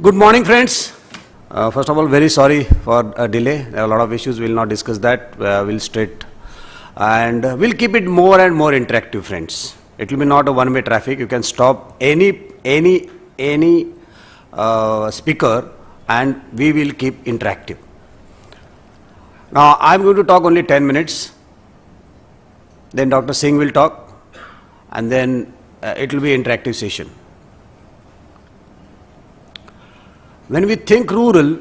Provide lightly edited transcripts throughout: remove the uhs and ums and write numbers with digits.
Good morning, friends. First of all, very sorry for a delay. There are a lot of issues. We'll not discuss that. We'll straight and we'll keep it more and more interactive, friends. It will be not a one-way traffic. You can stop any speaker, and we will keep interactive. Now, I'm going to talk only 10 minutes. Then Dr. Singh will talk, and then it will be an interactive session. When we think rural,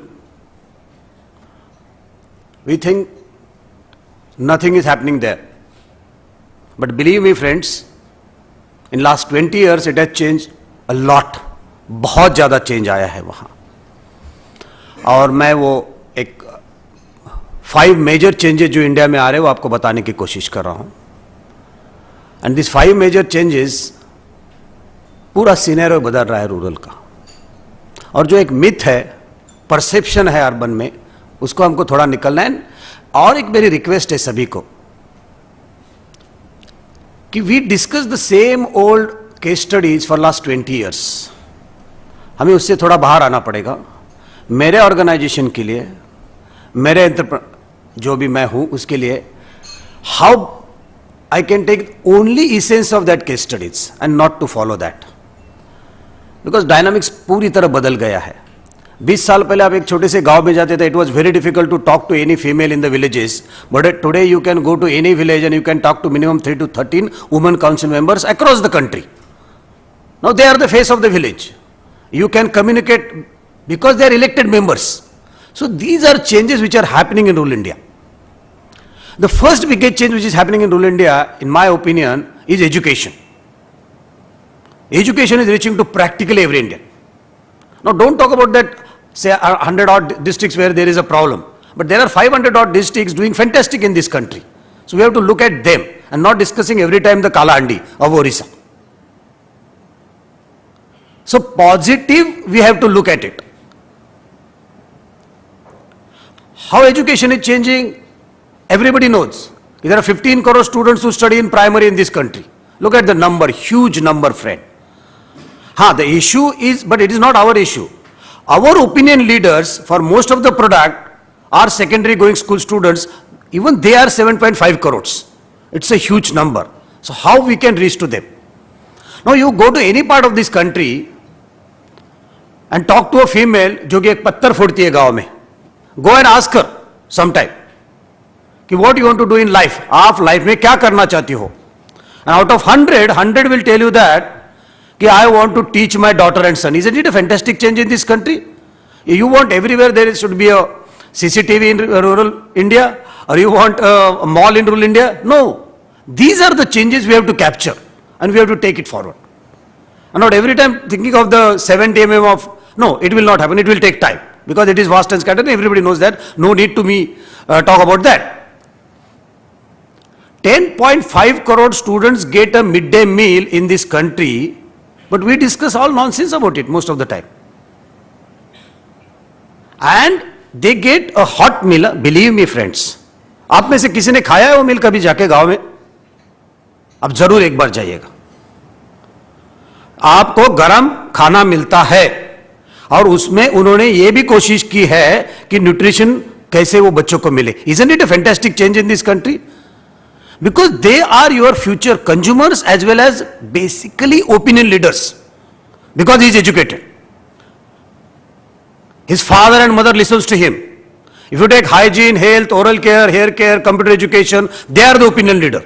we think nothing is happening there. But believe me, friends, in last 20 years it has changed a lot. बहुत ज़्यादा change आया है वहाँ. और मैं वो एक 5 major changes जो इंडिया में आ रहे हैं वो आपको बताने की कोशिश कर रहा हूँ. And these 5 major changes पूरा सिनेरियो बदल रहा है रूरल का. और जो एक मिथ है, परसेप्शन है अर्बन में, उसको हमको थोड़ा निकलना है. और एक मेरी रिक्वेस्ट है सभी को कि we discuss the same old case studies for last 20 years. हमें उससे थोड़ा बाहर आना पड़ेगा. मेरे ऑर्गेनाइजेशन के लिए, मेरे जो भी मैं हूं उसके लिए, how I can take only essence of that case studies and not to follow that. Because dynamics पूरी तरह बदल गया है. 20 साल पहले आप एक छोटे से गांव में जाते थे, it was very difficult to talk to any female in the villages. But today you can go to any village and you can talk to minimum 3 to 13 women council members across the country. Now they are the face of the village. You can communicate because they are elected members. So these are changes which are happening in rural India. The first biggest change which is happening in rural India, in my opinion, is education. Education is reaching to practically every Indian. Now don't talk about that, say 100 odd districts where there is a problem. But there are 500 odd districts doing fantastic in this country. So we have to look at them and not discussing every time the Kala Handi of Orissa. So positive, we have to look at it. How education is changing, everybody knows. There are 15 crore students who study in primary in this country. Look at the number, huge number, friend. The issue is, but it is not our issue. Our opinion leaders for most of the product are secondary going school students. Even they are 7.5 crores. It's a huge number. So how we can reach to them? Now you go to any part of this country and talk to a female जो कि एक पत्थर फोड़ती है गांव में. Go and ask her sometime कि what you want to do in life. आप life में क्या करना चाहती हो? And out of 100 will tell you that कि I want to teach my daughter and son. Isn't it a fantastic change in this country? You want everywhere there should be a CCTV in rural India, or you want a mall in rural India? No. These are the changes we have to capture and we have to take it forward. And not every time thinking of the 70 mm of, no, it will not happen. It will take time because it is vast and scattered. Everybody knows that. No need to me talk about that. 10.5 crore students get a midday meal in this country, but we discuss all nonsense about it most of the time. And they get a hot meal. Believe me, friends. आप में से किसी ने खाया है वो मील कभी जाके गांव में? अब जरूर एक बार जाइएगा. आपको गरम खाना मिलता है और उसमें उन्होंने ये भी कोशिश की है कि न्यूट्रिशन कैसे वो बच्चों को मिले. Isn't it a fantastic change in this country? Because they are your future consumers as well as basically opinion leaders. Because he is educated. His father and mother listens to him. If you take hygiene, health, oral care, hair care, computer education, they are the opinion leader.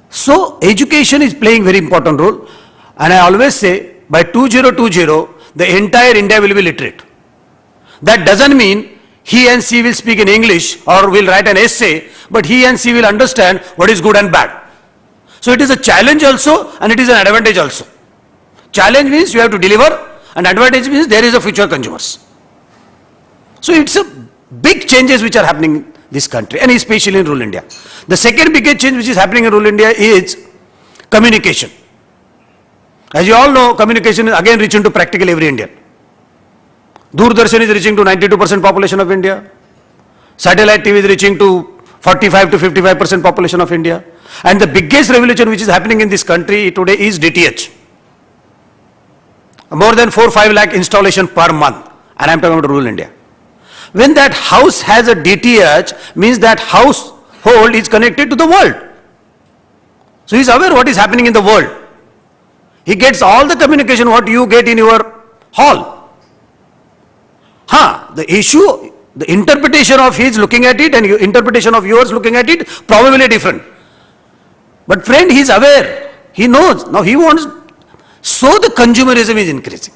So education is playing very important role, and I always say by 2020 the entire India will be literate. That doesn't mean he and she will speak in English or will write an essay, but he and she will understand what is good and bad. So it is a challenge also and it is an advantage also. Challenge means you have to deliver, and advantage means there is a future consumers. So it's a big changes which are happening in this country, and especially in rural India. The second biggest change which is happening in rural India is communication. As you all know, communication is again reaching to practically every Indian. Doordarshan is reaching to 92% population of India. Satellite TV is reaching to 45 to 55% population of India. And the biggest revolution which is happening in this country today is DTH. more than 4-5 lakh installation per month, and I'm talking about rural India. When that house has a DTH, means that household is connected to the world. So he is aware what is happening in the world. He gets all the communication what you get in your hall. The issue, the interpretation of his looking at it and interpretation of yours looking at it, probably different. But friend, he is aware, he knows, now he wants, so the consumerism is increasing.